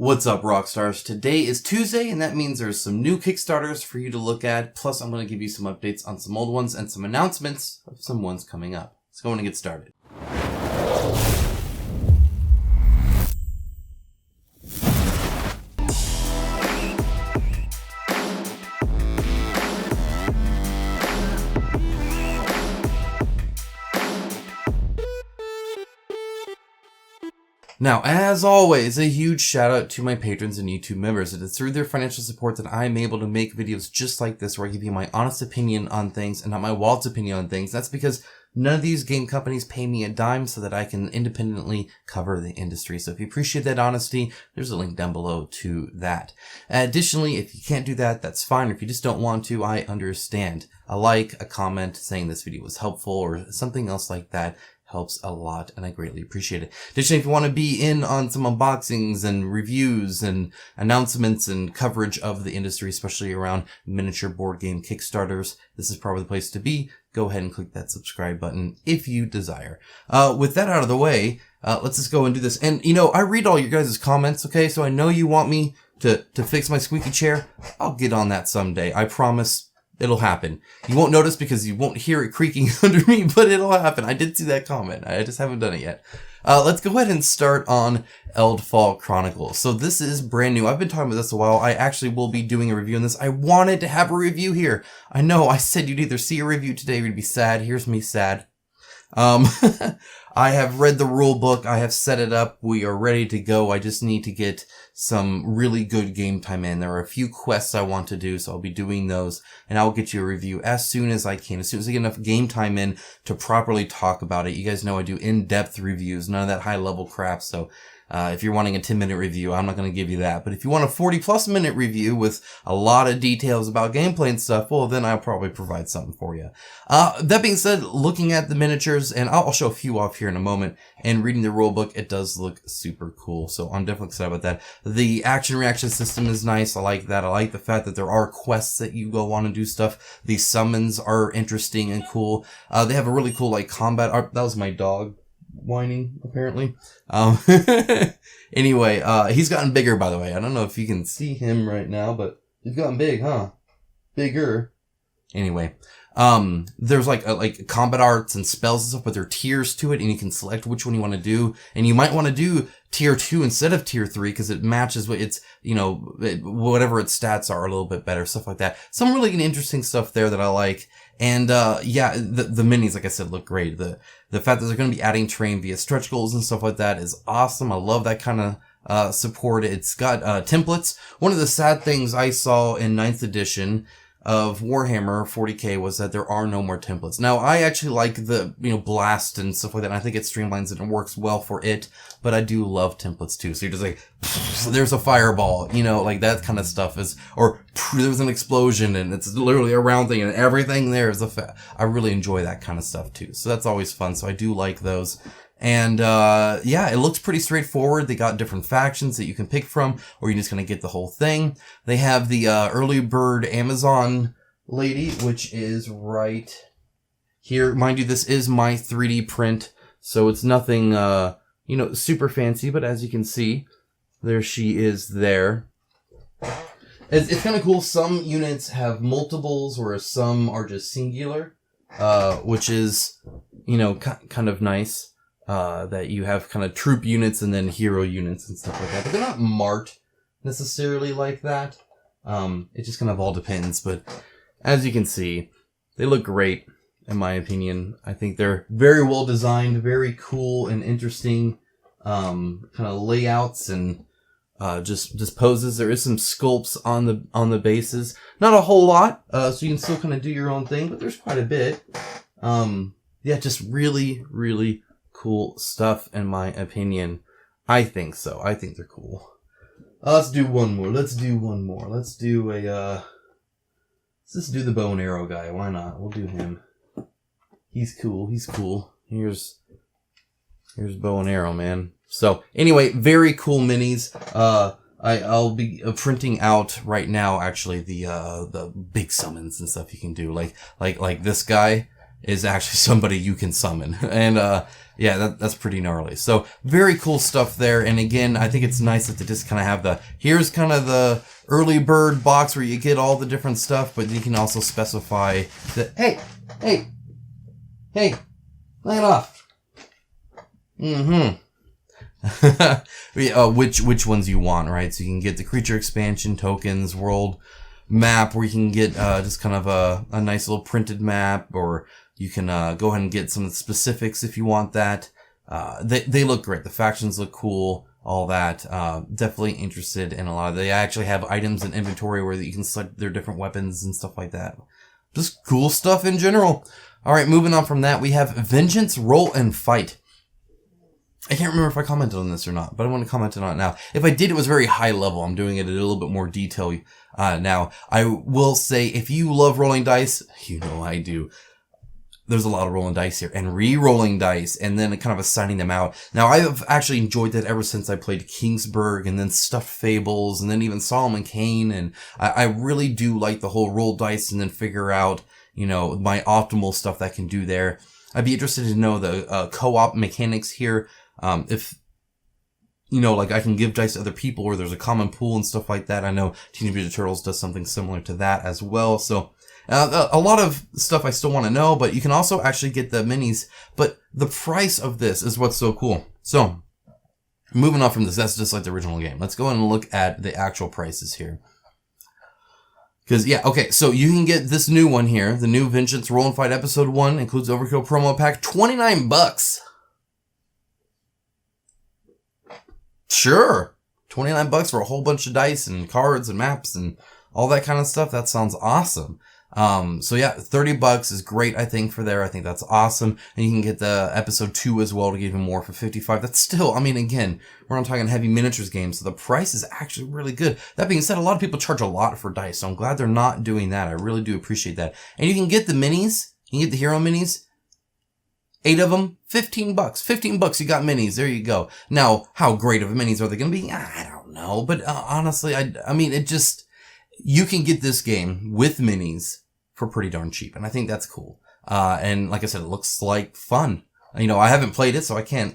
What's up, Rockstars? Today is Tuesday, and that means there's some new Kickstarters for you to look at. Plus, I'm going to give you some updates on some old ones and some announcements of some ones coming up. Let's go and get started. Now, as always, a huge shout out to my patrons and YouTube members. It is through their financial support that I'm able to make videos just like this, where I give you my honest opinion on things and not my wallet's opinion on things. That's because none of these game companies pay me a dime so that I can independently cover the industry. So if you appreciate that honesty, there's a link down below to that. Additionally, if you can't do that, that's fine. Or if you just don't want to, I understand. A like, a comment saying this video was helpful, or something else like that helps a lot, and I greatly appreciate it. Additionally, if you want to be in on some unboxings and reviews and announcements and coverage of the industry, especially around miniature board game Kickstarters, this is probably the place to be. Go ahead and click that subscribe button if you desire. With that out of the way, let's just go and do this. And, you know, I read all your guys' comments, okay? So I know you want me to fix my squeaky chair. I'll get on that someday. I promise. It'll happen. You won't notice because you won't hear it creaking under me, but it'll happen. I did see that comment. I just haven't done it yet. Let's go ahead and start on Eldfall Chronicles. So this is brand new. I've been talking about this a while. I actually will be doing a review on this. I wanted to have a review here. I know I said you'd either see a review today or you'd be sad. Here's me sad. I have read the rule book. I have set it up. We are ready to go. I just need to get some really good game time in. There are a few quests I want to do, so I'll be doing those, and I'll get you a review as soon as I can, as soon as I get enough game time in to properly talk about it. You guys know I do in-depth reviews, none of that high-level crap, so if you're wanting a 10-minute review, I'm not going to give you that. But if you want a 40-plus minute review with a lot of details about gameplay and stuff, well, then I'll probably provide something for you. That being said, looking at the miniatures, and I'll show a few off here in a moment, and reading the rulebook, it does look super cool. So I'm definitely excited about that. The action-reaction system is nice. I like that. I like the fact that there are quests that you go on and do stuff. The summons are interesting and cool. They have a really cool, like, combat art. That was my dog whining, apparently. Anyway, he's gotten bigger, by the way. I don't know if you can see him right now, but he's gotten big, huh? Bigger. Anyway, there's like combat arts and spells and stuff, but there are tiers to it, and you can select which one you want to do. And you might want to do tier 2 instead of tier 3, because it matches what it's, you know, whatever its stats are a little bit better, stuff like that. Some really interesting stuff there that I like. And, yeah, the minis, like I said, look great. The fact that they're going to be adding terrain via stretch goals and stuff like that is awesome. I love that kind of, support. It's got, templates. One of the sad things I saw in 9th edition of Warhammer 40k was that there are no more templates. Now, I actually like the, you know, blast and stuff like that, and I think it streamlines it and works well for it, but I do love templates too. So you're just like, there's a fireball, you know, like that kind of stuff is, or there's an explosion and it's literally a round thing and everything there is I really enjoy that kind of stuff too. So that's always fun. So I do like those. And, yeah, it looks pretty straightforward. They got different factions that you can pick from, or you're just going to get the whole thing. They have the, early bird Amazon lady, which is right here. Mind you, this is my 3D print, so it's nothing, you know, super fancy, but as you can see, there she is there. It's kind of cool. Some units have multiples, whereas some are just singular, which is, you know, kind of nice. That you have kind of troop units and then hero units and stuff like that. But they're not marked necessarily like that. It just kind of all depends. But as you can see, they look great, in my opinion. I think they're very well designed, very cool and interesting, kind of layouts and, just poses. There is some sculpts on the bases. Not a whole lot, so you can still kind of do your own thing, but there's quite a bit. Yeah, just really, really cool stuff, in my opinion. I think so. I think they're cool. Let's do one more. Let's do let's just do the bow and arrow guy. Why not? We'll do him. He's cool. Here's bow and arrow, man. So anyway, very cool minis. I'll be printing out right now, actually, the big summons and stuff you can do. Like this guy. is actually somebody you can summon. And, yeah, that's pretty gnarly. So very cool stuff there. And again, I think it's nice that they just kind of have here's kind of the early bird box where you get all the different stuff, but you can also specify that, hey, lay it off. Which ones you want, right? So you can get the creature expansion tokens, world map, where you can get just kind of a nice little printed map, or you can go ahead and get some of the specifics if you want that. They look great. The factions look cool, all that. Definitely interested in a lot of they actually have items in inventory where you can select their different weapons and stuff like that. Just cool stuff in general. All right, moving on from that, we have Vengeance Roll and Fight. I can't remember if I commented on this or not, but I want to comment on it now. If I did, it was very high level. I'm doing it at a little bit more detail now. I will say, if you love rolling dice, you know I do. There's a lot of rolling dice here, and re-rolling dice, and then kind of assigning them out. Now, I've actually enjoyed that ever since I played Kingsburg, and then Stuffed Fables, and then even Solomon Kane, and I really do like the whole roll dice and then figure out, my optimal stuff that I can do there. I'd be interested to know the co-op mechanics here. If, like I can give dice to other people, or there's a common pool and stuff like that. I know Teenage Mutant Ninja Turtles does something similar to that as well. So, a lot of stuff I still want to know, but you can also actually get the minis. But the price of this is what's so cool. So, moving on from this, that's just like the original game. Let's go and look at the actual prices here. Because, yeah, okay, so you can get this new one here. The new Vengeance Roll and Fight Episode 1 includes Overkill promo pack, $29. Sure. $29 for a whole bunch of dice and cards and maps and all that kind of stuff. That sounds awesome. So yeah, $30 is great, I think, for there. I think that's awesome. And you can get the episode 2 as well to get even more for $55. That's still, again, we're not talking heavy miniatures games, so the price is actually really good. That being said, a lot of people charge a lot for dice, so I'm glad they're not doing that. I really do appreciate that. And you can get the minis. You can get the hero minis. 8 of them, $15. $15, you got minis. There you go. Now, how great of minis are they going to be? I don't know. But honestly, you can get this game with minis for pretty darn cheap. And I think that's cool. And like I said, it looks like fun. I haven't played it, so I can't,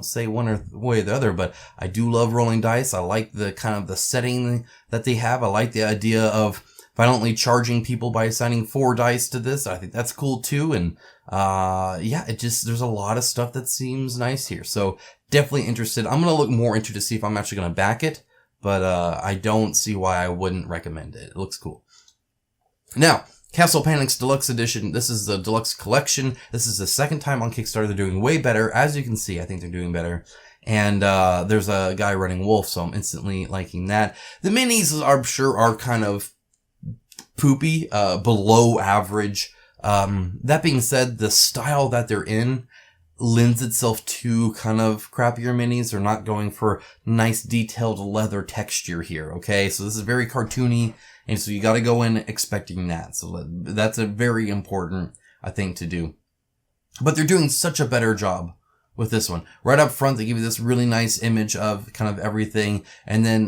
say one way or the other, but I do love rolling dice. I like the kind of the setting that they have. I like the idea of violently charging people by assigning 4 dice to this. I think that's cool too. And, there's a lot of stuff that seems nice here. So definitely interested. I'm going to look more into to see if I'm actually going to back it, but, I don't see why I wouldn't recommend it. It looks cool. Now, Castle Panics Deluxe Edition. This is the Deluxe Collection. This is the second time on Kickstarter. They're doing way better. As you can see, I think they're doing better. And, there's a guy running Wolf, so I'm instantly liking that. The minis, I'm sure, are kind of poopy, below average. That being said, the style that they're in lends itself to kind of crappier minis. They're not going for nice detailed leather texture here, okay? So this is very cartoony, and so you gotta go in expecting that. So that's a very important, I think, to do. But they're doing such a better job with this one. Right up front, they give you this really nice image of kind of everything. And then,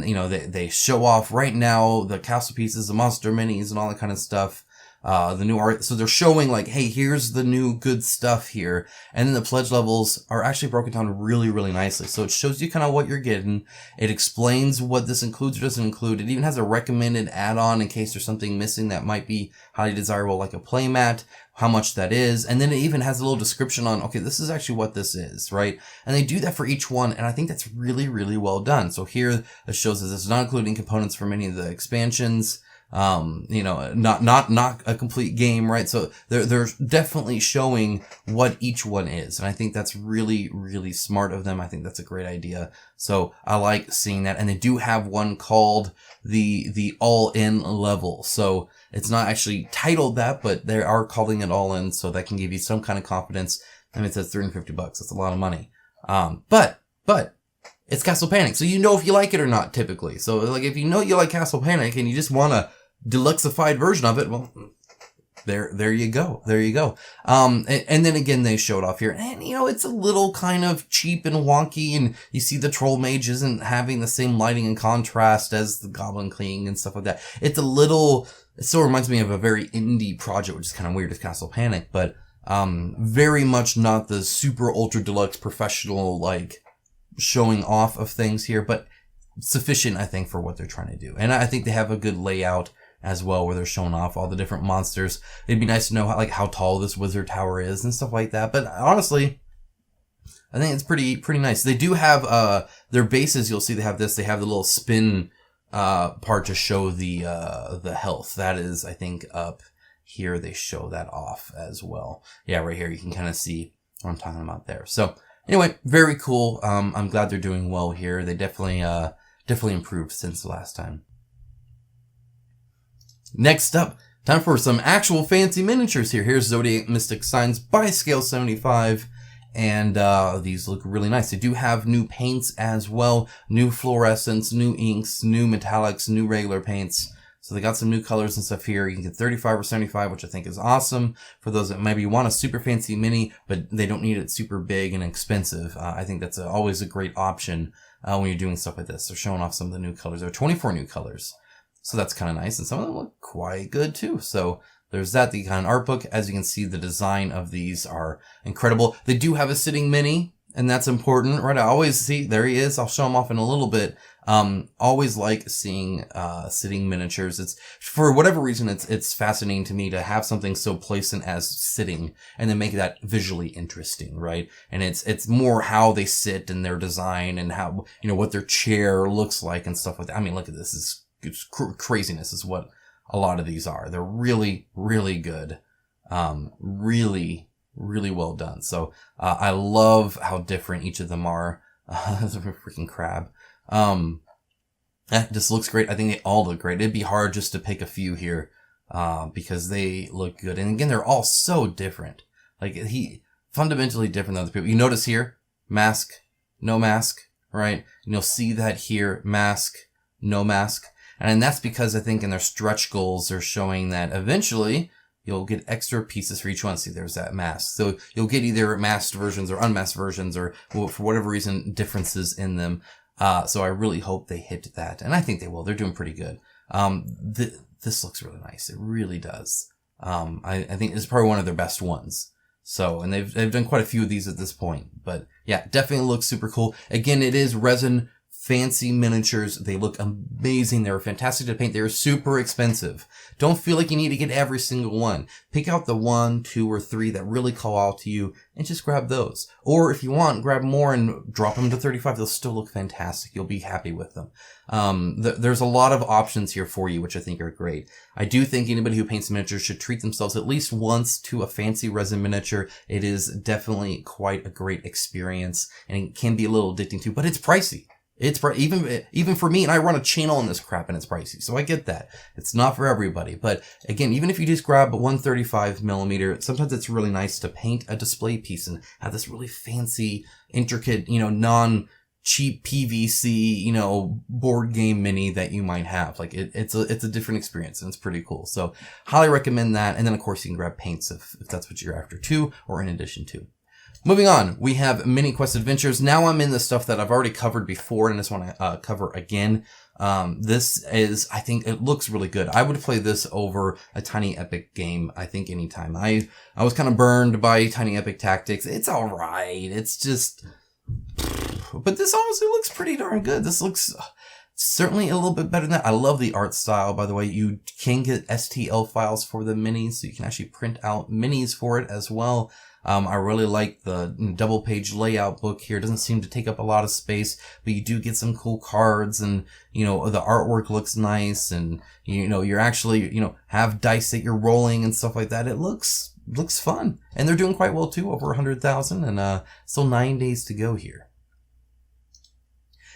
they show off right now the castle pieces, the monster minis, and all that kind of stuff. The new art. So they're showing like, hey, here's the new good stuff here. And then the pledge levels are actually broken down really, really nicely. So it shows you kind of what you're getting. It explains what this includes or doesn't include. It even has a recommended add-on in case there's something missing that might be highly desirable, like a playmat, how much that is. And then it even has a little description on, okay, this is actually what this is, right? And they do that for each one. And I think that's really, really well done. So here it shows that this is not including components for many of the expansions. Not a complete game, right? So they're definitely showing what each one is. And I think that's really, really smart of them. I think that's a great idea. So I like seeing that. And they do have one called the all-in level. So it's not actually titled that, but they are calling it all in. So that can give you some kind of confidence. It says $350. That's a lot of money. But it's Castle Panic. So you know if you like it or not, typically. So like if you know you like Castle Panic and you just want a deluxeified version of it, well, there you go. There you go. And then again, they showed off here. And, it's a little kind of cheap and wonky. And you see the Troll Mage isn't having the same lighting and contrast as the Goblin King and stuff like that. It still reminds me of a very indie project, which is kind of weird as Castle Panic. But Very much not the super ultra deluxe professional, like, showing off of things here, but sufficient, I think, for what they're trying to do. And I think they have a good layout as well, where they're showing off all the different monsters. It'd be nice to know how tall this wizard tower is and stuff like that. But honestly, I think it's pretty nice. They do have, their bases, you'll see they have this. They have the little spin, part to show the health. That is, I think, up here. They show that off as well. Yeah, right here. You can kind of see what I'm talking about there. So anyway, very cool. I'm glad they're doing well here. They definitely improved since the last time. Next up, time for some actual fancy miniatures here. Here's Zodiac Mystic Signs by Scale 75. And these look really nice. They do have new paints as well. New fluorescents, new inks, new metallics, new regular paints. So they got some new colors and stuff here. You can get 35 or 75, which I think is awesome for those that maybe want a super fancy mini, but they don't need it super big and expensive. I think that's always a great option when you're doing stuff like this. They're showing off some of the new colors. There are 24 new colors. So that's kind of nice. And some of them look quite good too. So there's that, the kind of art book. As you can see, the design of these are incredible. They do have a sitting mini, and that's important, right? I always see, there he is. I'll show him off in a little bit. Always like seeing, sitting miniatures. It's, for whatever reason, it's fascinating to me to have something so pleasant as sitting and then make that visually interesting, right? And it's more how they sit and their design and how, what their chair looks like and stuff like that. I mean, look at this. It's craziness is what a lot of these are. They're really, really good. Really, really well done. So, I love how different each of them are. It's a freaking crab. It just looks great. I think they all look great. It'd be hard just to pick a few here, because they look good. And again, they're all so different. Like, fundamentally different than other people. You notice here, mask, no mask, right? And you'll see that here, mask, no mask. And that's because I think in their stretch goals, they're showing that eventually you'll get extra pieces for each one. See, there's that mask. So you'll get either masked versions or unmasked versions, or for whatever reason, differences in them. So I really hope they hit that. And I think they will. They're doing pretty good. This looks really nice. It really does. I think it's probably one of their best ones. So, and they've done quite a few of these at this point, but yeah, definitely looks super cool. Again, it is resin fancy miniatures. They look amazing. They're fantastic to paint. They're super expensive. Don't feel like you need to get every single one. Pick out the 1, 2, or 3 that really call out to you and just grab those. Or if you want, grab more and drop them to 35. They'll still look fantastic. You'll be happy with them. There's a lot of options here for you, which I think are great. I do think anybody who paints miniatures should treat themselves at least once to a fancy resin miniature. It is definitely quite a great experience, and it can be a little addicting too, but it's pricey. It's even for me, and I run a channel on this crap and it's pricey. So I get that. It's not for everybody. But again, even if you just grab 135 millimeter, sometimes it's really nice to paint a display piece and have this really fancy, intricate, non-cheap PVC, board game mini that you might have. Like it's a different experience, and it's pretty cool. So highly recommend that. And then of course you can grab paints if that's what you're after too, or in addition to. Moving on, we have Mini Quest Adventures. Now I'm in the stuff that I've already covered before, and I just want to cover again. This is, I think it looks really good. I would play this over a Tiny Epic game, I think, anytime. I was kind of burned by Tiny Epic Tactics. It's alright. It's just, but this honestly looks pretty darn good. This looks certainly a little bit better than that. I love the art style, by the way. You can get STL files for the minis, so you can actually print out minis for it as well. I really like the double page layout book here. It doesn't seem to take up a lot of space, but you do get some cool cards, and, the artwork looks nice, and, you're actually, have dice that you're rolling and stuff like that. It looks fun. And they're doing quite well too, over 100,000, and, still 9 days to go here.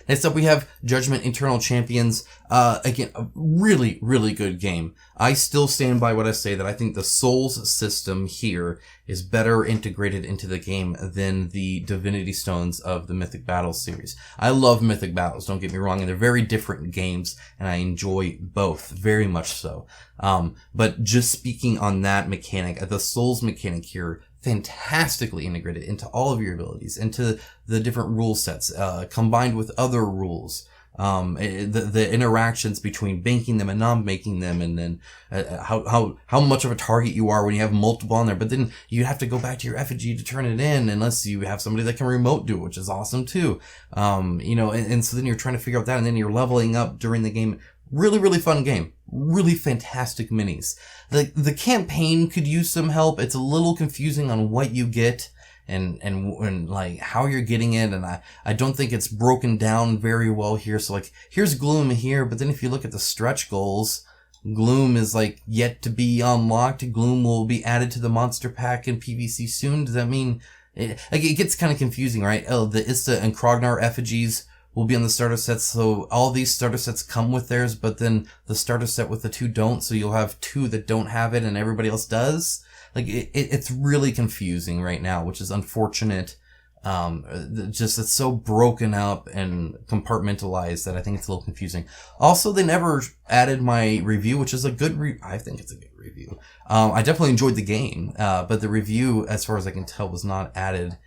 Next up, we have Judgement Eternal Champions. Again, a really, really good game. I still stand by what I say, that I think the Souls system here is better integrated into the game than the Divinity Stones of the Mythic Battles series. I love Mythic Battles, don't get me wrong, and they're very different games, and I enjoy both, very much so. But just speaking on that mechanic, the Souls mechanic here, fantastically integrated into all of your abilities, into the different rule sets, combined with other rules. the interactions between banking them and non-banking them, and then how much of a target you are when you have multiple on there. But then you have to go back to your effigy to turn it in, unless you have somebody that can remote do it, which is awesome too. And so then you're trying to figure out that, and then you're leveling up during the game. Really, really fun game. Really fantastic minis. The campaign could use some help. It's a little confusing on what you get and like how you're getting it, and I don't think it's broken down very well here. So like, here's Gloom here, but then if you look at the stretch goals, Gloom is like yet to be unlocked. Gloom will be added to the monster pack in PvC soon. Does that mean it gets kind of confusing, right? Oh, the Ista and Krognar effigies will be on the starter sets, so all these starter sets come with theirs, but then the starter set with the 2 don't, so you'll have 2 that don't have it and everybody else does. Like, it's really confusing right now, which is unfortunate. Just, it's so broken up and compartmentalized that I think it's a little confusing. Also, they never added my review, which is a good I think it's a good review. I definitely enjoyed the game, but the review, as far as I can tell, was not added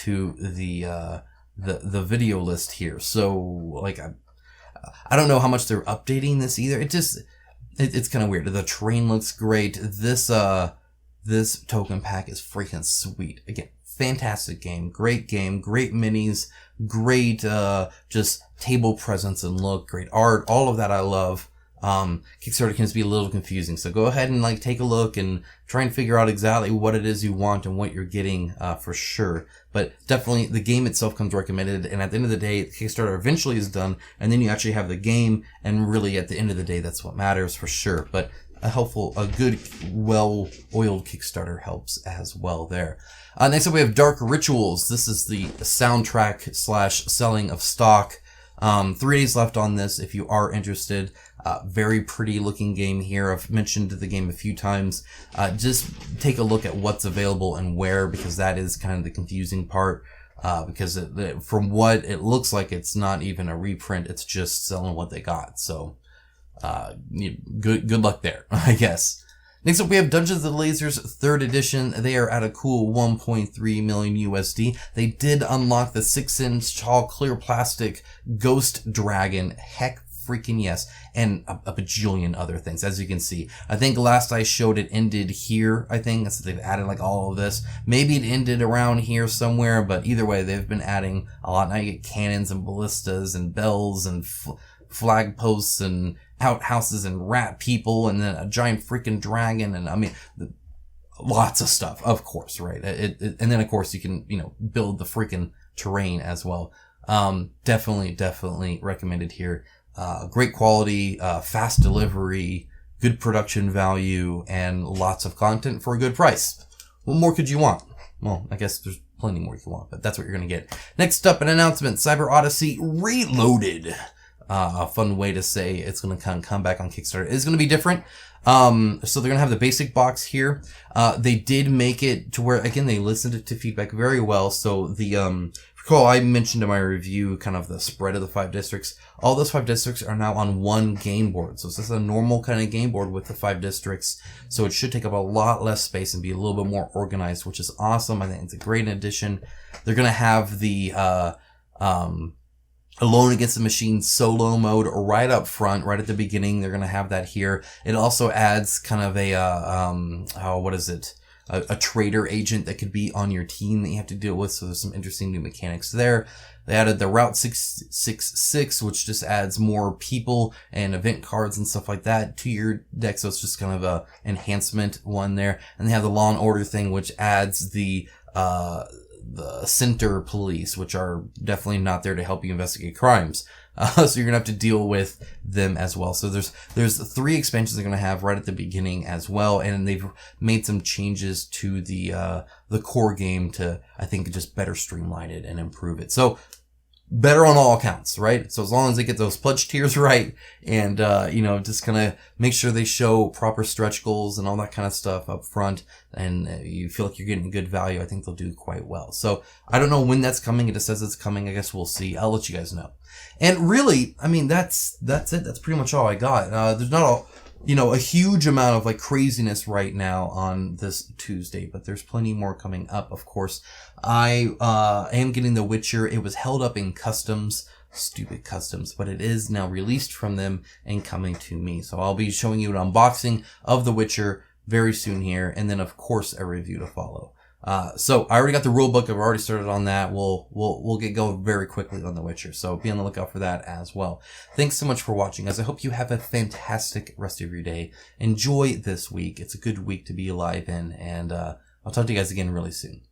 to the video list here. So, like, I don't know how much they're updating this either. It's kind of weird. The terrain looks great. This token pack is freaking sweet. Again, fantastic game, great minis, great, just table presence and look, great art, all of that I love. Kickstarter can be a little confusing, so go ahead and like take a look and try and figure out exactly what it is you want and what you're getting, for sure. But definitely the game itself comes recommended, and at the end of the day, the Kickstarter eventually is done, and then you actually have the game, and really at the end of the day, that's what matters for sure. But a good, well-oiled Kickstarter helps as well there. Next up we have Dark Rituals. This is the soundtrack / selling of stock. 3 days left on this if you are interested. Very pretty looking game here. I've mentioned the game a few times. Just take a look at what's available and where, because that is kind of the confusing part. Because from what it looks like, it's not even a reprint. It's just selling what they got. So, good luck there, I guess. Next up, we have Dungeons & Lasers 3rd edition. They are at a cool 1.3 million USD. They did unlock the 6-inch tall clear plastic ghost dragon. Heck freaking yes. And a bajillion other things, as you can see. I think last I showed it ended here, I think. So they've added like all of this. Maybe it ended around here somewhere, but either way, they've been adding a lot. Now you get cannons and ballistas and bells and flag posts and outhouses and rat people, and then a giant freaking dragon, and I mean, lots of stuff, of course, right? And then of course you can, build the freaking terrain as well. Definitely recommended here. Great quality, fast delivery, good production value, and lots of content for a good price. What more could you want? Well, I guess there's plenty more you can want, but that's what you're gonna get. Next up, an announcement: Cyber Odyssey Reloaded. A fun way to say it's going to come back on Kickstarter. It's going to be different. So they're going to have the basic box here. They did make it to where, again, they listened to feedback very well. So recall I mentioned in my review kind of the spread of the 5 districts. All those 5 districts are now on one game board. So it's just a normal kind of game board with the 5 districts. So it should take up a lot less space and be a little bit more organized, which is awesome. I think it's a great addition. They're going to have the, Alone Against the Machine solo mode right up front, right at the beginning. They're going to have that here. It also adds kind of a traitor agent that could be on your team that you have to deal with. So there's some interesting new mechanics there. They added the Route 666, which just adds more people and event cards and stuff like that to your deck. So it's just kind of a enhancement one there. And they have the Law and Order thing, which adds the center police, which are definitely not there to help you investigate crimes. So you're gonna have to deal with them as well. So there's 3 expansions they're gonna have right at the beginning as well, and they've made some changes to the core game to, I think, just better streamline it and improve it. So better on all accounts, right? So as long as they get those pledge tiers right, and just kind of make sure they show proper stretch goals and all that kind of stuff up front, and you feel like you're getting good value, I think they'll do quite well. So I don't know when that's coming. It just says it's coming. I guess we'll see. I'll let you guys know. And really, I mean, that's it. That's pretty much all I got. There's not a huge amount of like craziness right now on this Tuesday, but there's plenty more coming up, of course. I am getting The Witcher. It was held up in customs, stupid customs, but it is now released from them and coming to me. So I'll be showing you an unboxing of The Witcher very soon here, and then of course a review to follow. So I already got the rule book. I've already started on that. We'll get going very quickly on The Witcher. So be on the lookout for that as well. Thanks so much for watching, guys. I hope you have a fantastic rest of your day. Enjoy this week. It's a good week to be alive in, and I'll talk to you guys again really soon.